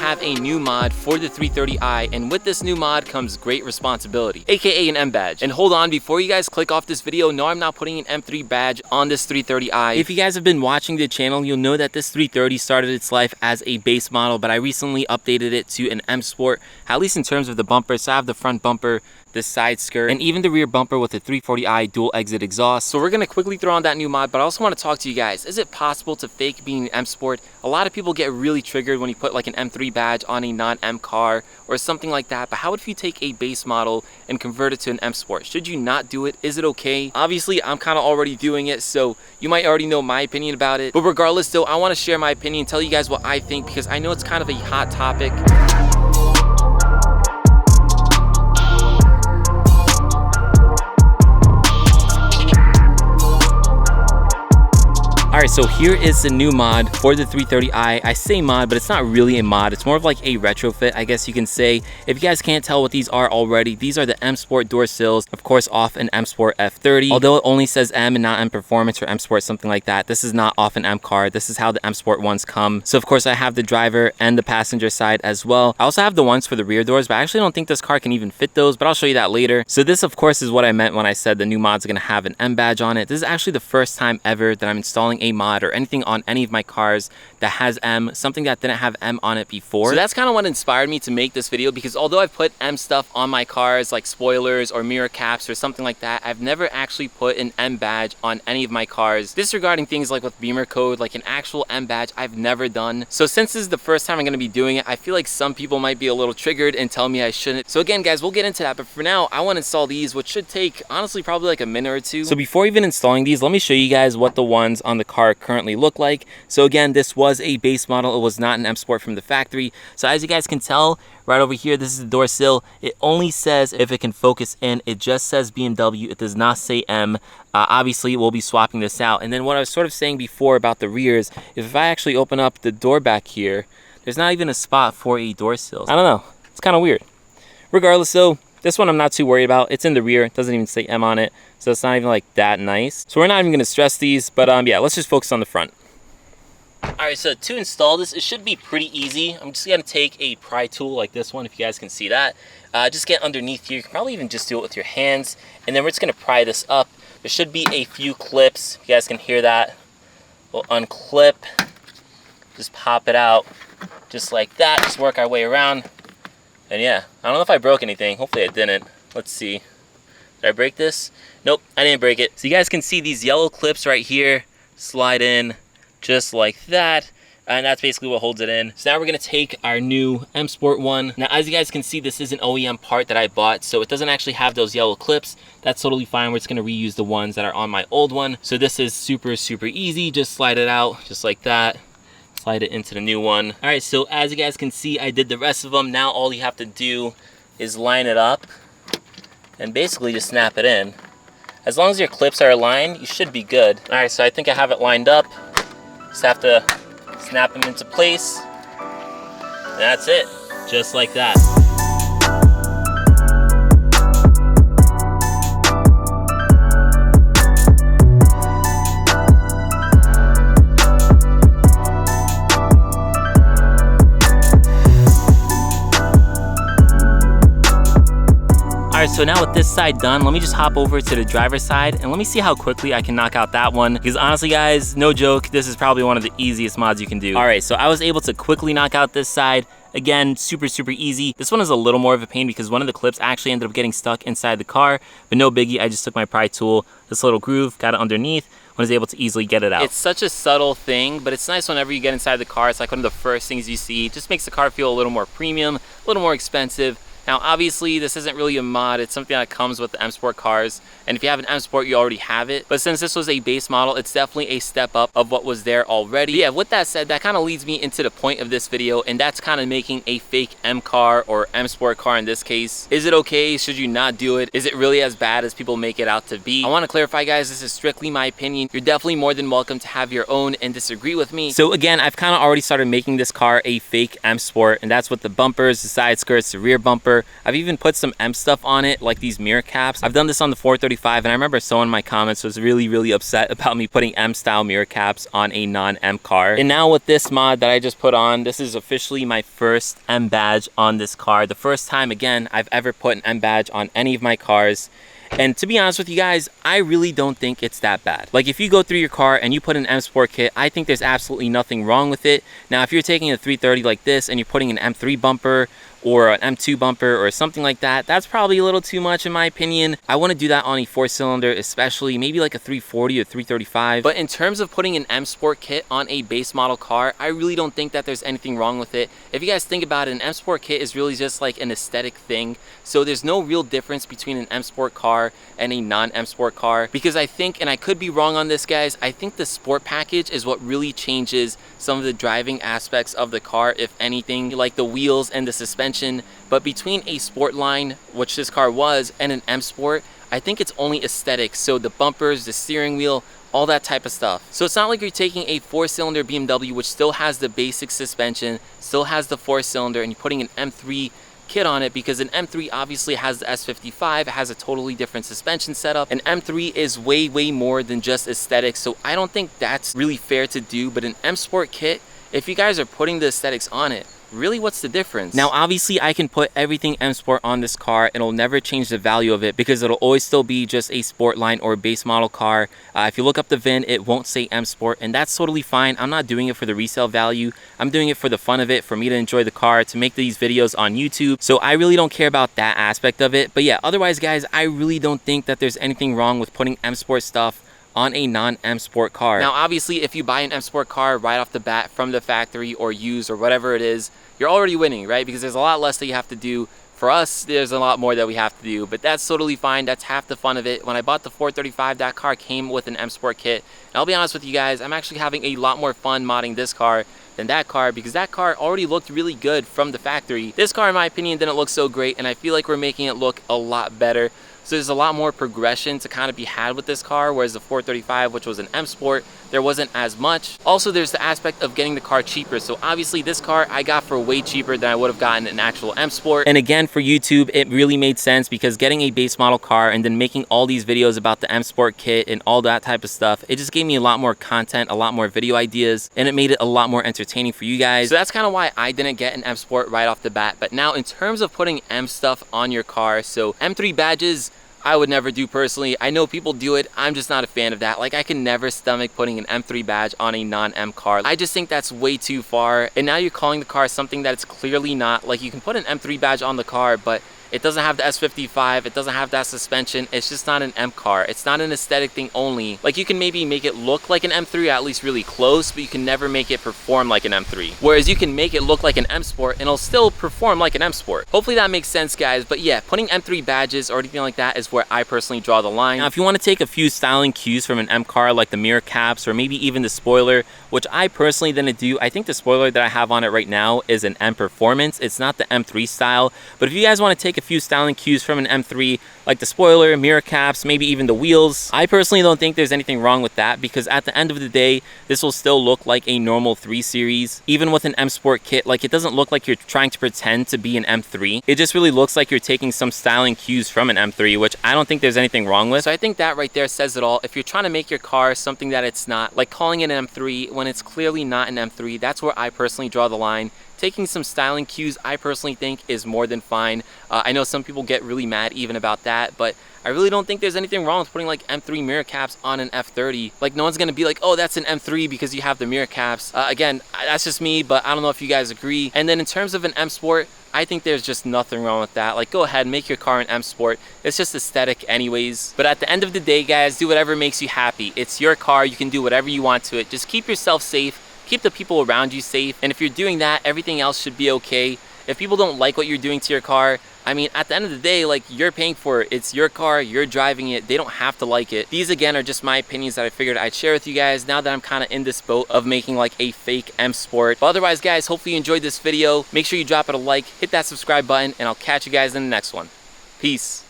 have a new mod for the 330i, and with this new mod comes great responsibility, aka an M badge. And hold on, before you guys click off this video, no, I'm not putting an M3 badge on this 330i. If you guys have been watching the channel, you'll know that this 330 started its life as a base model, but I recently updated it to an M Sport, at least in terms of the bumper. So I have the front bumper, the side skirt, and even the rear bumper with a 340i dual exit exhaust. So we're gonna quickly throw on that new mod, but I also want to talk to you guys. Is it possible to fake being an M Sport? A lot of people get really triggered when you put like an M3 badge on a non-M car or something like that, but how if you take a base model and convert it to an M Sport? Should you not do it? Is it okay? Obviously, I'm kind of already doing it, so you might already know my opinion about it. But regardless though, I want to share my opinion, tell you guys what I think, because I know it's kind of a hot topic. Alright, so here is the new mod for the 330i. I say mod, but it's not really a mod. It's more of like a retrofit, I guess you can say. If you guys can't tell what these are already, these are the M Sport door sills, of course off an M Sport F30. Although it only says M and not M Performance or M Sport, something like that. This is not off an M car. This is how the M Sport ones come. So of course I have the driver and the passenger side as well. I also have the ones for the rear doors, but I actually don't think this car can even fit those, but I'll show you that later. So this of course is what I meant when I said the new mod's gonna have an M badge on it. This is actually the first time ever that I'm installing a mod or anything on any of my cars that has M, something that didn't have M on it before. So that's kind of what inspired me to make this video, because although I've put M stuff on my cars like spoilers or mirror caps or something like that, I've never actually put an M badge on any of my cars. Disregarding things like with Beamer code, like an actual M badge, I've never done. So since this is the first time I'm going to be doing it, I feel like some people might be a little triggered and tell me I shouldn't. So again guys, we'll get into that, but for now I want to install these, which should take honestly probably like a minute or two. So before even installing these, let me show you guys what the ones on the car currently look like. So again, this was a base model. It was not an M Sport from the factory. So as you guys can tell right over here, this is the door sill. It only says, if it can focus in, it just says BMW. It does not say M. Obviously we'll be swapping this out. And then what I was sort of saying before about the rears, if I actually open up the door back here, there's not even a spot for a door sill. I don't know, it's kind of weird. Regardless though, this one I'm not too worried about. It's in the rear, it doesn't even say M on it, so it's not even like that nice. So we're not even gonna stress these, but yeah, let's just focus on the front. Alright, so to install this, it should be pretty easy. I'm just gonna take a pry tool like this one, if you guys can see that. Just get underneath here. You can probably even just do it with your hands, and then we're just gonna pry this up. There should be a few clips, if you guys can hear that. We'll unclip, just pop it out, just like that. Just work our way around. And yeah, I don't know if I broke anything. Hopefully I didn't. Let's see. Did I break this? Nope, I didn't break it. So you guys can see these yellow clips right here slide in just like that, and that's basically what holds it in. So now we're gonna take our new M Sport one. Now as you guys can see, this is an OEM part that I bought, so it doesn't actually have those yellow clips. That's totally fine. We're just gonna reuse the ones that are on my old one. So this is super easy. Just slide it out just like that, slide it into the new one. All right, so as you guys can see, I did the rest of them. Now all you have to do is line it up and basically just snap it in. As long as your clips are aligned, you should be good. All right, so I think I have it lined up. Just have to snap them into place. And that's it, just like that. Alright, so now with this side done, let me just hop over to the driver's side and let me see how quickly I can knock out that one. Because honestly guys, no joke, this is probably one of the easiest mods you can do. Alright, so I was able to quickly knock out this side. Again, super easy. This one is a little more of a pain because one of the clips actually ended up getting stuck inside the car, but no biggie. I just took my pry tool, this little groove, got it underneath, was able to easily get it out. It's such a subtle thing, but it's nice whenever you get inside the car. It's like one of the first things you see. It just makes the car feel a little more premium, a little more expensive. Now obviously this isn't really a mod, it's something that comes with the M Sport cars, and if you have an M Sport you already have it, but since this was a base model, it's definitely a step up of what was there already. But yeah, with that said, that kind of leads me into the point of this video, and that's kind of making a fake M car or M Sport car in this case. Is it okay? Should you not do it? Is it really as bad as people make it out to be? I want to clarify guys, this is strictly my opinion. You're definitely more than welcome to have your own and disagree with me. So again, I've kind of already started making this car a fake M Sport, and that's with the bumpers, the side skirts, the rear bumper, bumper. I've even put some M stuff on it, like these mirror caps. I've done this on the 435, and I remember someone in my comments was really upset about me putting M style mirror caps on a non-M car. And now with this mod that I just put on, this is officially my first M badge on this car. The first time, again, I've ever put an M badge on any of my cars. And to be honest with you guys, I really don't think it's that bad. Like, if you go through your car and you put an M Sport kit, I think there's absolutely nothing wrong with it. Now, if you're taking a 330 like this and you're putting an M3 bumper or an M2 bumper or something like that, that's probably a little too much in my opinion. I want to do that on a 4-cylinder, especially maybe like a 340 or 335. But in terms of putting an M Sport kit on a base model car, I really don't think that there's anything wrong with it. If you guys think about it, an M Sport kit is really just like an aesthetic thing. So there's no real difference between an M Sport car and a non-M Sport car, because I think, and I could be wrong on this guys, I think the Sport package is what really changes some of the driving aspects of the car, if anything, like the wheels and the suspension. But between a Sport line, which this car was, and an M Sport, I think it's only aesthetics. So the bumpers, the steering wheel, all that type of stuff. So it's not like you're taking a 4-cylinder BMW, which still has the basic suspension, still has the 4-cylinder, and you're putting an M3 kit on it, because an M3 obviously has the S55, it has a totally different suspension setup. An M3 is way more than just aesthetics, so I don't think that's really fair to do. But an M Sport kit, if you guys are putting the aesthetics on it, really, what's the difference? Now, obviously, I can put everything M Sport on this car. It'll never change the value of it, because it'll always still be just a Sport line or base model car. If you look up the VIN, it won't say M Sport, and that's totally fine. I'm not doing it for the resale value. I'm doing it for the fun of it, for me to enjoy the car, to make these videos on YouTube. So I really don't care about that aspect of it. But yeah, otherwise, guys, I really don't think that there's anything wrong with putting M Sport stuff on a non-M Sport car. Now, obviously, if you buy an M Sport car right off the bat from the factory or used or whatever it is, you're already winning, right? Because there's a lot less that you have to do. For us, there's a lot more that we have to do, but that's totally fine. That's half the fun of it. When I bought the 435, that car came with an M Sport kit. And I'll be honest with you guys, I'm actually having a lot more fun modding this car than that car, because that car already looked really good from the factory. This car, in my opinion, didn't look so great, and I feel like we're making it look a lot better. So there's a lot more progression to kind of be had with this car, whereas the 435, which was an M Sport, there wasn't as much. Also, there's the aspect of getting the car cheaper. So obviously this car I got for way cheaper than I would have gotten an actual M Sport. And again, for YouTube, it really made sense, because getting a base model car and then making all these videos about the M Sport kit and all that type of stuff, it just gave me a lot more content, a lot more video ideas, and it made it a lot more entertaining for you guys. So that's kind of why I didn't get an M Sport right off the bat. But now, in terms of putting M stuff on your car, so M3 badges, I would never do personally. I know people do it. I'm just not a fan of that. Like, I can never stomach putting an M3 badge on a non-M car. I just think that's way too far. And now you're calling the car something that it's clearly not. Like, you can put an M3 badge on the car, but it doesn't have the S55, it doesn't have that suspension. It's just not an M car. It's not an aesthetic thing only. Like, you can maybe make it look like an M3, at least really close, but you can never make it perform like an M3. Whereas you can make it look like an M Sport and it'll still perform like an M Sport. Hopefully that makes sense, guys. But yeah, putting M3 badges or anything like that is where I personally draw the line. Now, if you want to take a few styling cues from an M car, like the mirror caps or maybe even the spoiler, which I personally didn't do, I think the spoiler that I have on it right now is an M Performance. It's not the M3 style. But if you guys want to take a few styling cues from an M3, like the spoiler, mirror caps, maybe even the wheels, I personally don't think there's anything wrong with that, because at the end of the day, this will still look like a normal 3 Series. Even with an M Sport kit, like, it doesn't look like you're trying to pretend to be an M3. It just really looks like you're taking some styling cues from an M3, which I don't think there's anything wrong with. So I think that right there says it all. If you're trying to make your car something that it's not, like calling it an M3 when it's clearly not an M3, that's where I personally draw the line. Taking some styling cues, I personally think, is more than fine. I know some people get really mad even about that, but I really don't think there's anything wrong with putting like M3 mirror caps on an F30. Like, no one's gonna be like, oh, that's an M3 because you have the mirror caps. Again, that's just me, but I don't know if you guys agree. And then in terms of an M Sport, I think there's just nothing wrong with that. Like, go ahead, make your car an M Sport. It's just aesthetic anyways. But at the end of the day, guys, do whatever makes you happy. It's your car, you can do whatever you want to it. Just keep yourself safe. Keep the people around you safe, and if you're doing that, everything else should be okay. If people don't like what you're doing to your car, I mean, at the end of the day, like, you're paying for it. It's your car, you're driving it. They don't have to like it. These, again, are just my opinions that I figured I'd share with you guys now that I'm kind of in this boat of making like a fake M Sport. But otherwise, guys, hopefully you enjoyed this video. Make sure you drop it a like, hit that subscribe button, and I'll catch you guys in the next one. Peace.